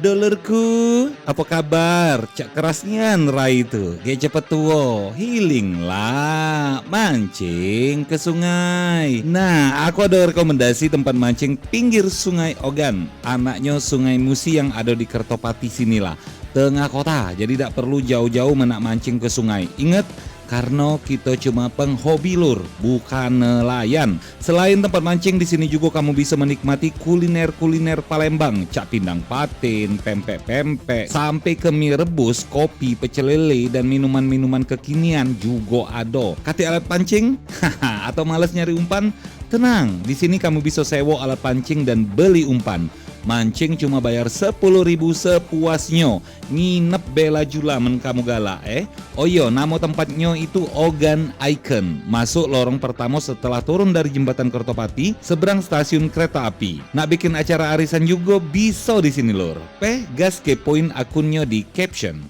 Dolerku, apa kabar? Cak kerasnya Rai itu, kayak cepet tuo, healing lah, mancing ke sungai. Nah, aku ada rekomendasi tempat mancing pinggir Sungai Ogan, anaknya Sungai Musi yang ada di Kertopati sinilah, tengah kota. Jadi tidak perlu jauh-jauh menak mancing ke sungai. Ingat, karena kita cuma penghobi lur, bukan nelayan. Selain tempat mancing, di sini juga kamu bisa menikmati kuliner-kuliner Palembang, cak pindang patin, pempek-pempek, sampai ke mie rebus, kopi, pecel lele, dan minuman-minuman kekinian juga ada. Kati alat pancing? Haha, atau males nyari umpan? Tenang, di sini kamu bisa sewa alat pancing dan beli umpan. Mancing cuma bayar 10.000 sepuasnya. Nginep bela jula men kamu gala Oh iya, nama tempatnya itu Ogan Icon. Masuk lorong pertama setelah turun dari jembatan Kertopati, seberang stasiun kereta api. Nak bikin acara arisan juga bisa di sini lor. Gas kepoin akunnya di caption.